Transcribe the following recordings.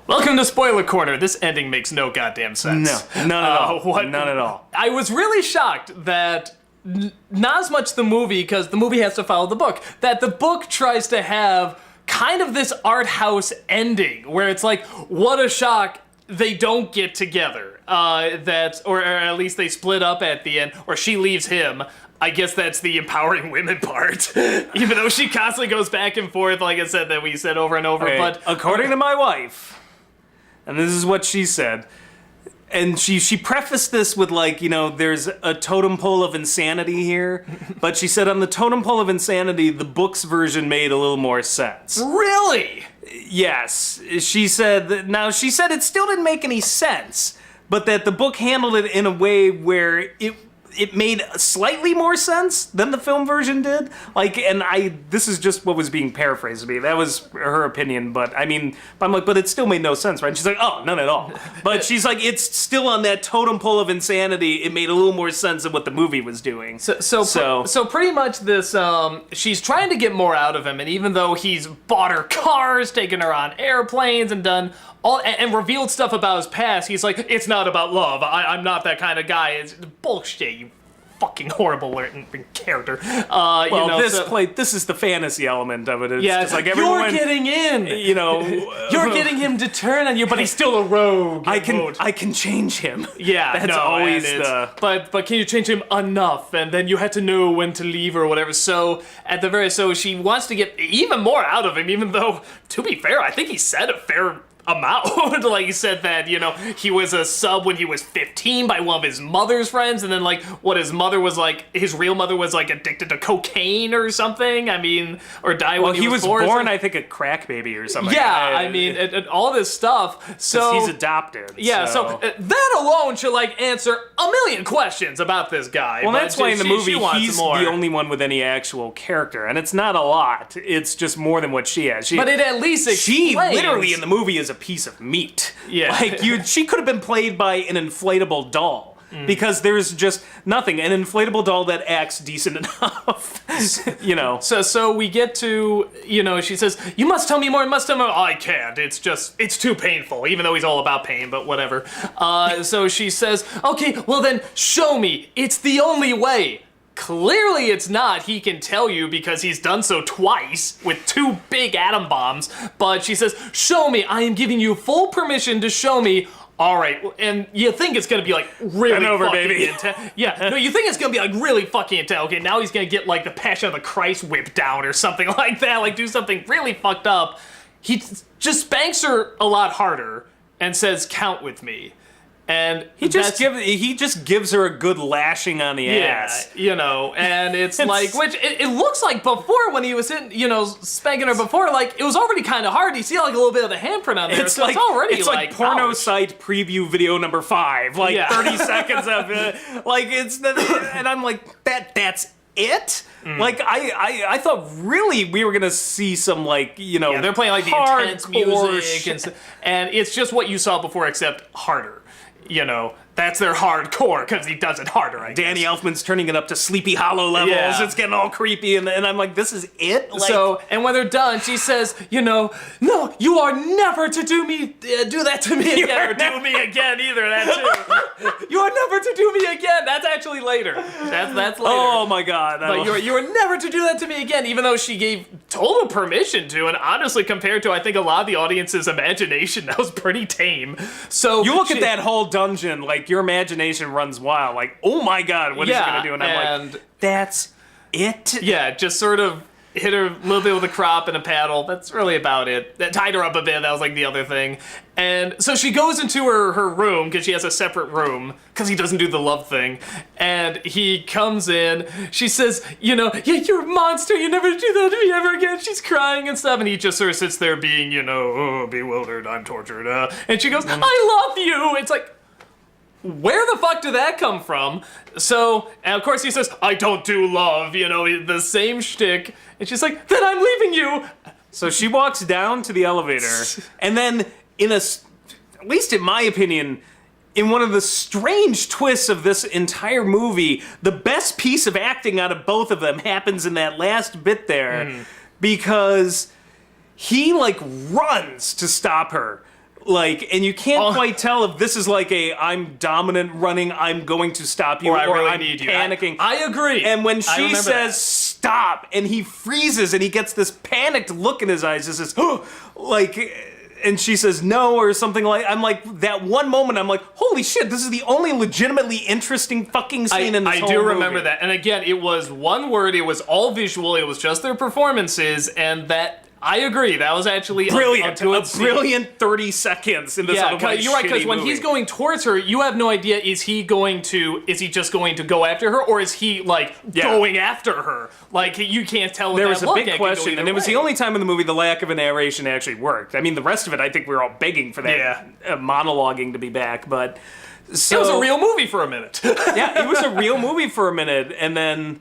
Welcome to Spoiler Corner. This ending makes no goddamn sense. No, none at all. None at all. I was really shocked that not as much the movie, because the movie has to follow the book, that the book tries to have kind of this art house ending where it's like, what a shock, they don't get together. Or at least they split up at the end, or she leaves him. I guess that's the empowering women part. Even though she constantly goes back and forth, like I said, that we said over and over. Okay, But according to my wife, and this is what she said, and she prefaced this with like, there's a totem pole of insanity here, but she said on the totem pole of insanity, the book's version made a little more sense. Really? Yes. She said it still didn't make any sense, but that the book handled it in a way where it made slightly more sense than the film version did. This is just what was being paraphrased to me. That was her opinion, but I'm like, but it still made no sense, right? And she's like, oh, none at all. But she's like, it's still on that totem pole of insanity. It made a little more sense than what the movie was doing. So pretty much this, she's trying to get more out of him, and even though he's bought her cars, taken her on airplanes, and done all, and revealed stuff about his past, he's like, it's not about love. I'm not that kind of guy. It's bullshit, you fucking horrible character. This is the fantasy element of it. It's yeah, just like everyone, you're getting in. You're getting him to turn on you, but he's still a rogue. I can change him. Yeah, that's always the. But can you change him enough? And then you had to know when to leave or whatever. So so she wants to get even more out of him, even though, to be fair, I think he said a fair amount. Like, he said that, he was a sub when he was 15 by one of his mother's friends, and then, like, what his mother was like, his real mother was, like, addicted to cocaine or something, or died when he was born, I think, a crack baby or something. Yeah, and all this stuff, so... he's adopted. Yeah, so that alone should, like, answer a million questions about this guy. Well, that's why in the movie, he's more. the only one with any actual character, and it's not a lot. It's just more than what she has. But it at least explains... She literally, in the movie, is a piece of meat. Yeah. She could have been played by an inflatable doll. Because there's just nothing. An inflatable doll that acts decent enough. So we get to, she says, you must tell me more, I can't. It's too painful, even though he's all about pain, but whatever. So she says, okay, well then, show me. It's the only way. Clearly it's not, he can tell you, because he's done so twice with 2 big atom bombs, but she says, show me, I am giving you full permission to show me. All right, and you think it's gonna be like really fucking intense. Yeah, no, you think it's gonna be like really fucking intense. Okay, now he's gonna get like the Passion of the Christ whipped down or something like that, like do something really fucked up. He just spanks her a lot harder and says, count with me. And he just gives her a good lashing on the ass. And it's like, which it looks like before when he was spanking her before, like it was already kind of hard. You see like a little bit of the handprint on there. It's like porno ouch. site preview video number 5, like 30 seconds of it. Like and I'm like, that's it? Like I thought really we were gonna see some they're playing like the intense music and it's just what you saw before except harder. That's their hardcore, because he does it harder, I guess. Danny Elfman's turning it up to Sleepy Hollow levels. Yeah. It's getting all creepy, and I'm like, this is it? And when they're done, she says, no, you are never to do that to me again, or do me again either, that too. You are never to do me again. That's actually later. That's later. Oh my God. But you are never to do that to me again, even though she gave total permission to, and honestly, compared to, I think, a lot of the audience's imagination, that was pretty tame. So you look at that whole dungeon, like, your imagination runs wild. Like, oh my God, what is he gonna do? And I'm like, that's it? Yeah, just sort of hit her a little bit with a crop and a paddle. That's really about it. That tied her up a bit. That was like the other thing. And so she goes into her room, because she has a separate room, because he doesn't do the love thing. And he comes in. She says, you're a monster. You never do that to me ever again. She's crying and stuff. And he just sort of sits there being, bewildered. I'm tortured. And she goes, I love you. It's like, where the fuck did that come from? So, and of course he says, I don't do love, the same shtick. And she's like, then I'm leaving you. So she walks down to the elevator, and then at least in my opinion, in one of the strange twists of this entire movie, the best piece of acting out of both of them happens in that last bit there, because he, runs to stop her. Like, and you can't quite tell if this is like I'm dominant running, I'm going to stop you, Or I really I'm need you. panicking. I agree. And when I she remember says that. stop, and he freezes, and he gets this panicked look in his eyes, this is like, and she says no or something like. I'm like, that one moment, I'm like, holy shit, this is the only legitimately interesting fucking scene in this I whole do movie. remember that. And again, it was one word, it was all visual, it was just their performances, and that, I agree, that was actually Brilliant, a good a scene. brilliant 30 seconds in this Yeah, otherwise you're right, because shitty when movie. he's going towards her, you have no idea, is he just going to go after her, or is he, like, going after her? Like, you can't tell with There that was a look, big it could go question, either and it was way. the only time in the movie the lack of a narration actually worked. I mean, the rest of it, I think we were all begging for that monologuing to be back, but... So, It was a real movie for a minute. yeah, it was a real movie for a minute, and then...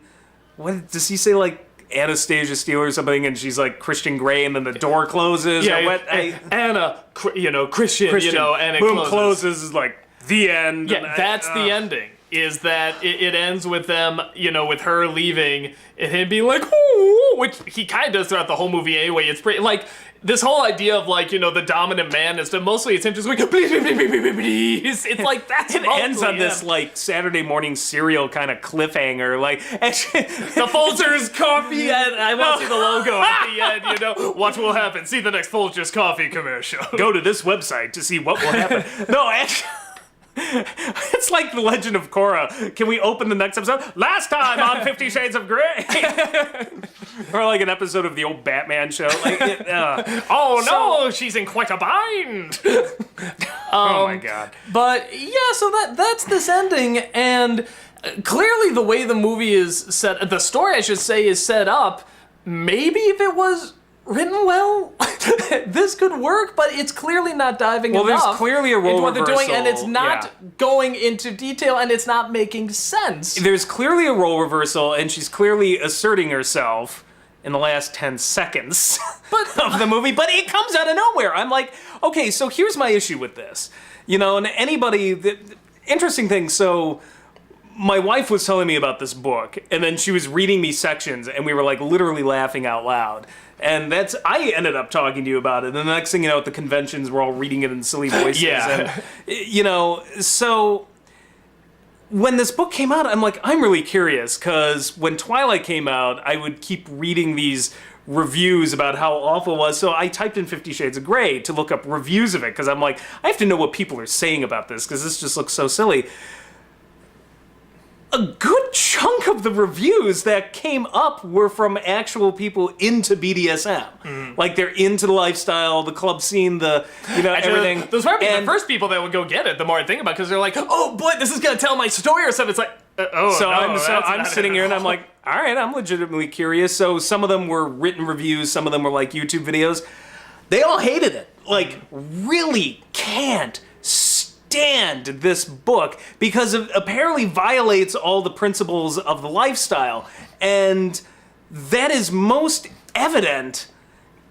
What does he say, like, Anastasia Steele or something, and she's like Christian Grey, and then the door closes. Yeah, or what? Anna, Christian, and it boom, closes. is like the end. Yeah, that's the ending. Is that it ends with them, with her leaving and him being like, ooh, which he kind of does throughout the whole movie anyway. It's pretty, like, this whole idea of, like, the dominant man is to mostly it's him just going, please, please, please, please, please. It's like, that's It ends on this, like, Saturday morning cereal kind of cliffhanger. Like, actually, the Folgers coffee, and I want to see the logo at the end, watch what will happen. See the next Folgers coffee commercial. go to this website to see what will happen. No, actually... It's like the Legend of Korra. Can we open the next episode? Last time on 50 Shades of Grey. Or like an episode of the old Batman show. Like, Oh no, she's in quite a bind. oh my god. But yeah, so that's this ending, and clearly the way the movie is set, the story I should say, is set up, maybe if it was written well, this could work, but it's clearly not diving enough there's clearly a role into what they're doing, and it's reversal, not going into detail, and it's not making sense. There's clearly a role reversal, and she's clearly asserting herself in the last 10 seconds of the movie, but it comes out of nowhere. I'm like, okay, so here's my issue with this. And anybody... interesting thing, so... My wife was telling me about this book, and then she was reading me sections, and we were, like, literally laughing out loud. And I ended up talking to you about it, and the next thing you know, at the conventions, we're all reading it in silly voices. Yeah. And, so... When this book came out, I'm like, I'm really curious, because when Twilight came out, I would keep reading these reviews about how awful it was, so I typed in 50 Shades of Grey to look up reviews of it, because I'm like, I have to know what people are saying about this, because this just looks so silly. A good chunk of the reviews that came up were from actual people into BDSM. Like, they're into the lifestyle, the club scene, Actually, everything. Those might be the first people that would go get it, the more I think about it, because they're like, oh boy, this is going to tell my story or something. It's like, I'm sitting here and I'm like, all right, I'm legitimately curious. So some of them were written reviews, some of them were like YouTube videos. They all hated it. Like, really can't stand this book because it apparently violates all the principles of the lifestyle. And that is most evident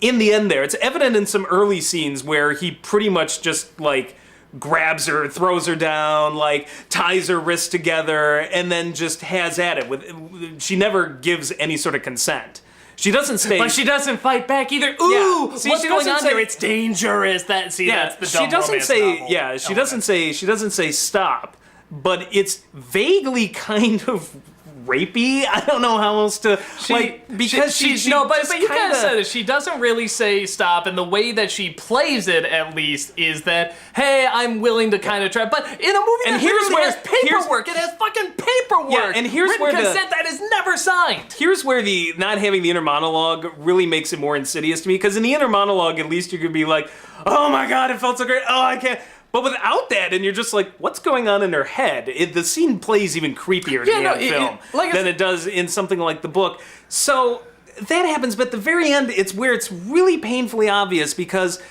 in the end there. It's evident in some early scenes where he pretty much just, like, grabs her, throws her down, like, ties her wrists together, and then just has at it. She never gives any sort of consent. She doesn't stay... But she doesn't fight back either. Ooh, Yeah. See, what's she going doesn't on say- here? It's dangerous. That's the dumb she doesn't romance say novel. she doesn't say stop, but it's vaguely kind of rapey. I don't know how else to because she no, but just you kind kinda- of said it. She doesn't really say stop, and the way that she plays it, at least, is that hey, I'm willing to kind of try. But in a movie And that here's literally where- has paperwork, it has fucking paperwork. Yeah, and here's written where the- consent that is never signed. Here's where the not having the inner monologue really makes it more insidious to me, because in the inner monologue, at least you could be like, oh my god, it felt so great, oh, I can't. But without that, and you're just like, what's going on in her head? The scene plays even creepier to me in film than it does in something like the book. So that happens, but at the very end, it's where it's really painfully obvious, because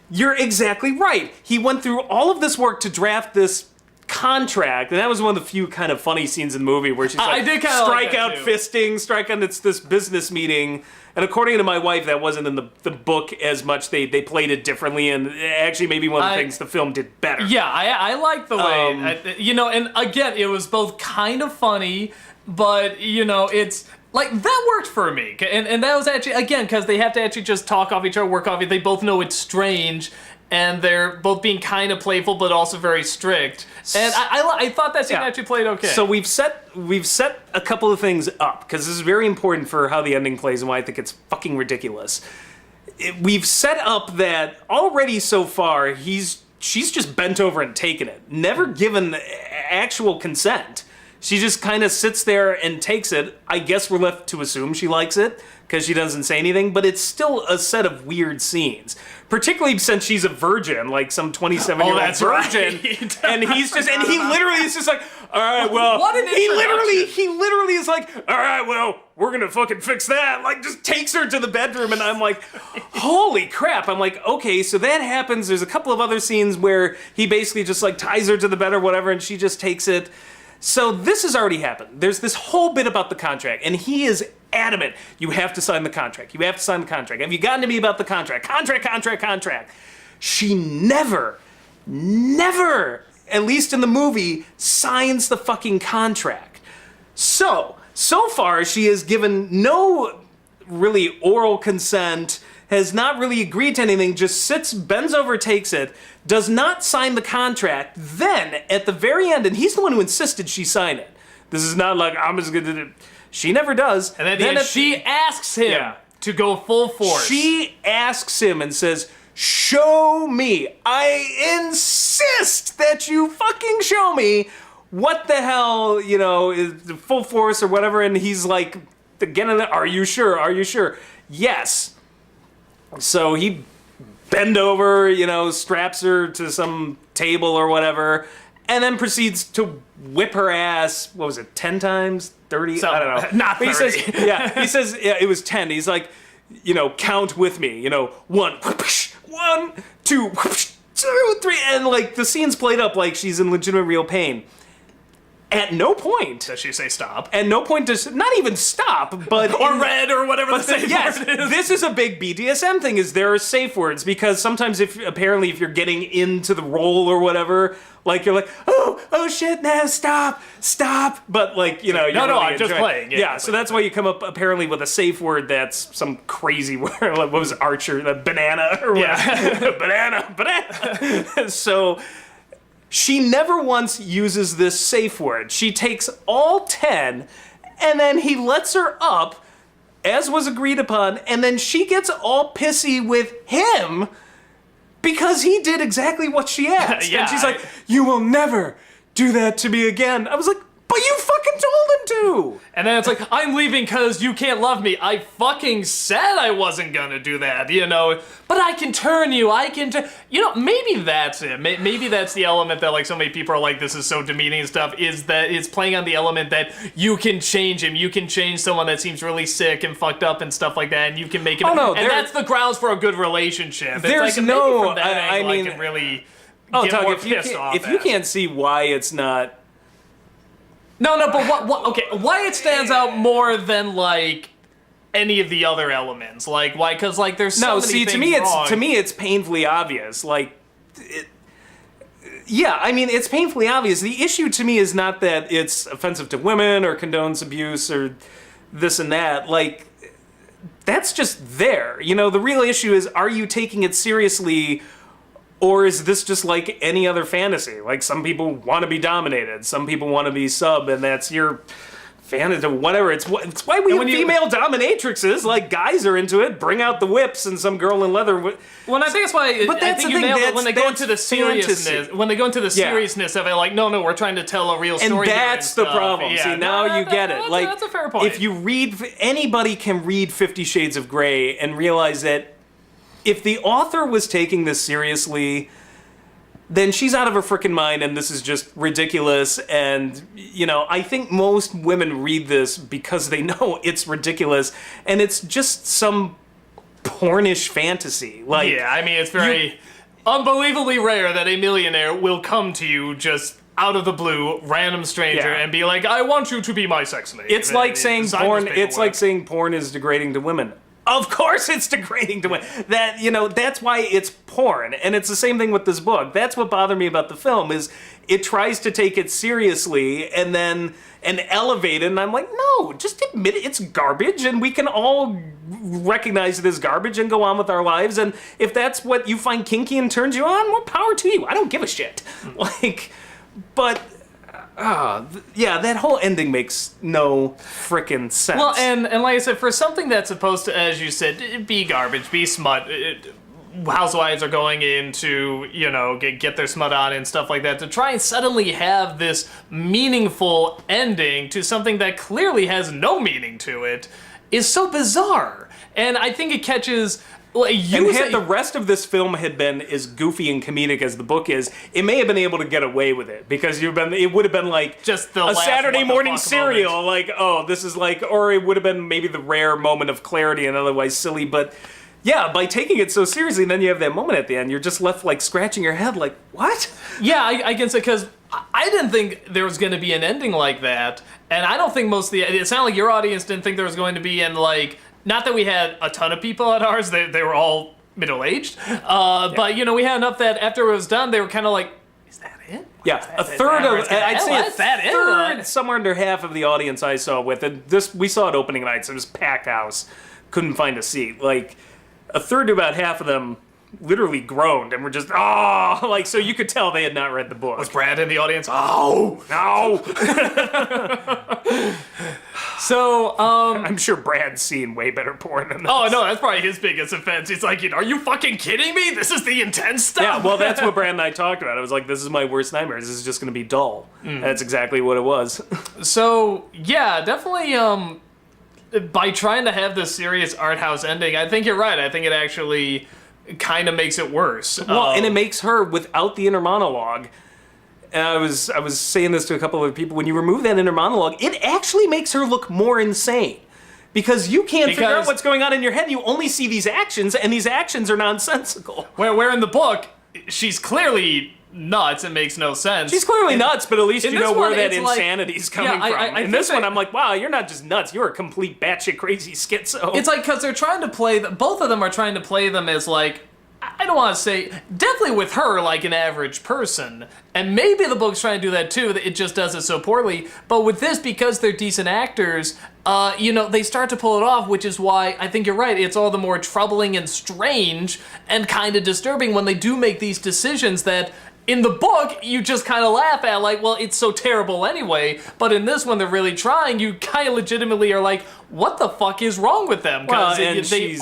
you're exactly right. He went through all of this work to draft this contract, and that was one of the few kind of funny scenes in the movie where she's like, I did kinda like strike that out too. fisting, strike out this business meeting. And according to my wife, that wasn't in the book as much. They played it differently, and actually maybe one of the things the film did better. Yeah, I like the way, and again, it was both kind of funny, but, it's, like, that worked for me. And that was actually, again, because they have to actually just talk off each other, work off it. They both know it's strange, and they're both being kind of playful but also very strict. And I thought that scene actually played okay. So we've set a couple of things up, because this is very important for how the ending plays and why I think it's fucking ridiculous. We've set up that already so far she's just bent over and taken it, never given actual consent. She just kind of sits there and takes it. I guess we're left to assume she likes it because she doesn't say anything, but it's still a set of weird scenes. Particularly since she's a virgin, like some 27-year-old virgin. Right. And he literally is just like, all right, well, What an he introduction. literally is like, all right, well, we're gonna fucking fix that. Like, just takes her to the bedroom, and I'm like, holy crap. I'm like, okay, so that happens. There's a couple of other scenes where he basically just like ties her to the bed or whatever, and she just takes it. So this has already happened. There's this whole bit about the contract, and he is adamant. You have to sign the contract. You have to sign the contract. Have you gotten to me about the contract? Contract. She never, at least in the movie, signs the fucking contract. So far she has given no really oral consent, has not really agreed to anything, just sits, bends over, takes it, does not sign the contract. Then, at the very end, and he's the one who insisted she sign it. This is not like, I'm just gonna do it. She never does. And then she asks him to go full force. She asks him and says, show me. I insist that you fucking show me what the hell, is the full force or whatever. And he's like, again, are you sure? Yes. So he bend over, straps her to some table or whatever, and then proceeds to whip her ass, 10 times? 30? I don't know. Not 30. He says it was 10. He's like, count with me. 1, 2, 3, and like the scene's played up like she's in legitimate real pain. At no point does she say stop. At no point does not even stop, but or red or whatever the safe word is. This is a big BDSM thing. Is there are safe words, because sometimes if you're getting into the role or whatever, like you're like, oh shit, no, stop, but like you're really I'm just playing. Yeah, so that's why you come up apparently with a safe word that's some crazy word. Like, what was Archer, the banana or whatever? banana. So. She never once uses this safe word. She takes all 10, and then he lets her up, as was agreed upon, and then she gets all pissy with him because he did exactly what she asked. Yeah, and she's like, you will never do that to me again. I was like, but you fucking told him to! And then it's like, I'm leaving because you can't love me. I fucking said I wasn't gonna do that, But I can turn you, maybe that's it. Maybe that's the element that, like, so many people are like, this is so demeaning and stuff, is that it's playing on the element that you can change him. You can change someone that seems really sick and fucked up and stuff like that, and you can make him... and that's the grounds for a good relationship. There's like, no... from that angle, I can really get more pissed off if you can't see why it's not... No, but what? Okay, why it stands out more than like any of the other elements? Like why? Because like there's so many things wrong. To me it's painfully obvious. Like, it's painfully obvious. The issue to me is not that it's offensive to women or condones abuse or this and that. Like, that's just there. The real issue is, are you taking it seriously? Or is this just like any other fantasy? Like, some people want to be dominated, some people want to be sub, and that's your fantasy, whatever. It's why we have female dominatrixes. Like, guys are into it. Bring out the whips and some girl in leather. Well, I think that's why. But that's I think the you thing. nailed it when they go into the fantasy. seriousness. When they go into the seriousness of it, like, no, we're trying to tell a real story. And that's the problem. Yeah, See, now you get it. Like, that's a fair point. If you read, anybody can read 50 Shades of Grey and realize that if the author was taking this seriously, then she's out of her frickin' mind, and this is just ridiculous. And, I think most women read this because they know it's ridiculous, and it's just some pornish fantasy. Like, yeah, it's very unbelievably rare that a millionaire will come to you just out of the blue, random stranger, and be like, I want you to be my sex slave. It's like saying porn. It's like saying porn is degrading to women. Of course it's degrading to women. That, that's why it's porn. And it's the same thing with this book. That's what bothered me about the film, is it tries to take it seriously and elevate it. And I'm like, no, just admit it. It's garbage, and we can all recognize it as garbage and go on with our lives. And if that's what you find kinky and turns you on, more power to you. I don't give a shit. But... that whole ending makes no frickin' sense. Well, and like I said, for something that's supposed to, as you said, be garbage, be smut, housewives are going in to, get their smut on and stuff like that, to try and suddenly have this meaningful ending to something that clearly has no meaning to it is so bizarre. And I think it catches... had the rest of this film had been as goofy and comedic as the book is, it may have been able to get away with it, because it would have been like just the a last Saturday morning serial, moment. like, oh, this is like, or it would have been maybe the rare moment of clarity and otherwise silly, but yeah, by taking it so seriously, then you have that moment at the end, you're just left like scratching your head like, what? Yeah, I can say, because I didn't think there was going to be an ending like that, and I don't think it sounded like your audience didn't think there was going to be, and like, not that we had a ton of people at ours, they were all middle-aged, but, we had enough that after it was done, they were kind of like, is that it? Yeah, a third of, I'd say a third, it? somewhere under half of the audience I saw with it, we saw it opening night, so it was packed house, couldn't find a seat, like, a third to about half of them literally groaned and were just, so you could tell they had not read the book. Was Brad in the audience? Oh, no! So, I'm sure Brad's seen way better porn than this. Oh, no, that's probably his biggest offense. He's like, are you fucking kidding me? This is the intense stuff? Yeah, well, that's what Brad and I talked about. I was like, this is my worst nightmare. This is just going to be dull. That's exactly what it was. So, yeah, definitely, by trying to have this serious art house ending, I think you're right. I think it actually kind of makes it worse. Well, and it makes her, without the inner monologue, and I was saying this to a couple of people, when you remove that inner monologue, it actually makes her look more insane. Because you can't figure out what's going on in your head, you only see these actions, and these actions are nonsensical. Where in the book, she's clearly nuts and makes no sense. She's clearly nuts, but at least you know where that like, insanity's coming from. In this one, I'm like, wow, you're not just nuts, you're a complete batshit crazy schizo. It's like, because they're trying to play, both of them are trying to play them as like, I don't want to say, definitely with her, like an average person. And maybe the book's trying to do that too, it just does it so poorly. But with this, because they're decent actors, they start to pull it off, which is why I think you're right. It's all the more troubling and strange and kind of disturbing when they do make these decisions that, in the book, you just kind of laugh at, like, well, it's so terrible anyway. But in this one, they're really trying. You kind of legitimately are like, what the fuck is wrong with them? Because they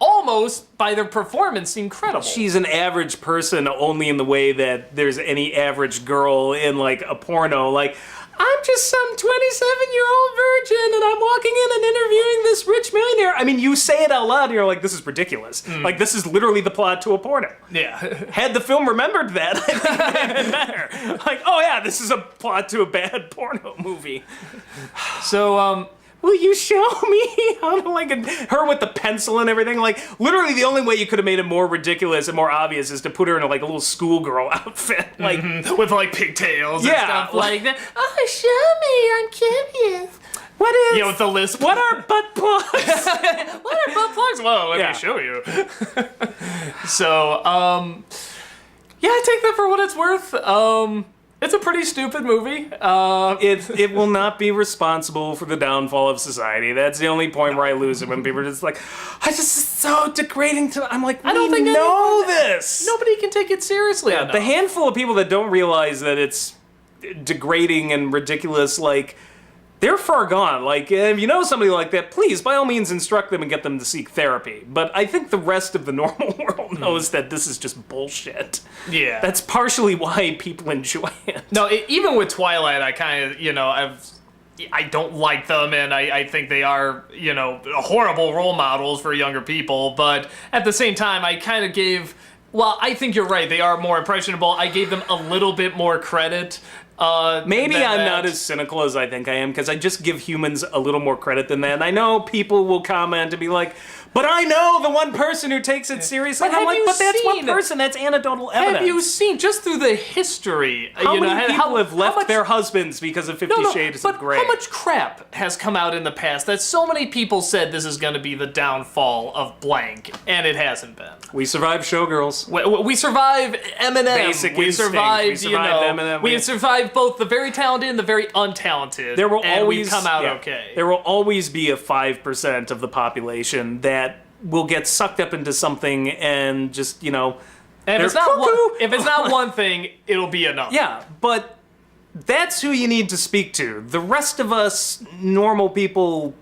almost, by their performance, seem credible. She's an average person only in the way that there's any average girl in, like, a porno. Like, I'm just some 27-year-old virgin, and I'm walking in and interviewing this rich millionaire. I mean, you say it out loud, and you're like, this is ridiculous. Like, this is literally the plot to a porno. Yeah. Had the film remembered that, I think it would have been better. Like, oh yeah, this is a plot to a bad porno movie. So, will you show me? Her with the pencil and everything. Like, literally the only way you could have made it more ridiculous and more obvious is to put her in a little schoolgirl outfit. Like, with like pigtails and stuff like that. Oh, show me, I'm curious. What is? Yeah, with the lisp. What are butt plugs? What are butt plugs? Whoa, let me show you. So, yeah, I take that for what it's worth. It's a pretty stupid movie. It will not be responsible for the downfall of society. That's the only point where I lose it, when people are just like, it's so degrading to... I'm like, I don't think know this. Nobody can take it seriously. Yeah, the handful of people that don't realize that it's degrading and ridiculous, like, they're far gone. Like, if you know somebody like that, please, by all means, instruct them and get them to seek therapy. But I think the rest of the normal world knows that this is just bullshit. Yeah. That's partially why people enjoy it. No, even with Twilight, I kind of, I don't like them, and I think they are, horrible role models for younger people. But at the same time, I kind of gave... Well, I think you're right. They are more impressionable. I gave them a little bit more credit Maybe than I'm that. not as cynical as I think I am, because I just give humans a little more credit than that. And I know people will comment and be like, but I know the one person who takes it seriously. But And I'm have like, you but that's one seen- person. That's anecdotal evidence. Have you seen, just through the history, How many people have left much- their husbands because of 50 Shades but of Grey? how much crap has come out in the past that so many people said this is going to be the downfall of blank, and it hasn't been. We survived Showgirls. We survive Eminem. Basic we Instinct. survived, We survived Eminem. We We- survived both the very talented and the very untalented. There will and always we come out yeah, okay. There will always be a 5% of the population that will get sucked up into something and just, and if they're it's not cuckoo. if it's not one thing, it'll be another. Yeah, but that's who you need to speak to. The rest of us normal people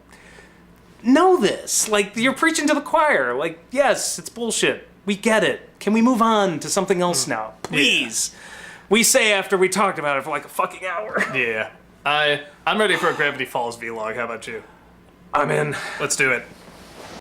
know this. Like, you're preaching to the choir. Like, yes, it's bullshit. We get it. Can we move on to something else now? Please. We say after we talked about it for like a fucking hour. Yeah. I'm ready for a Gravity Falls vlog. How about you? I'm in. Let's do it.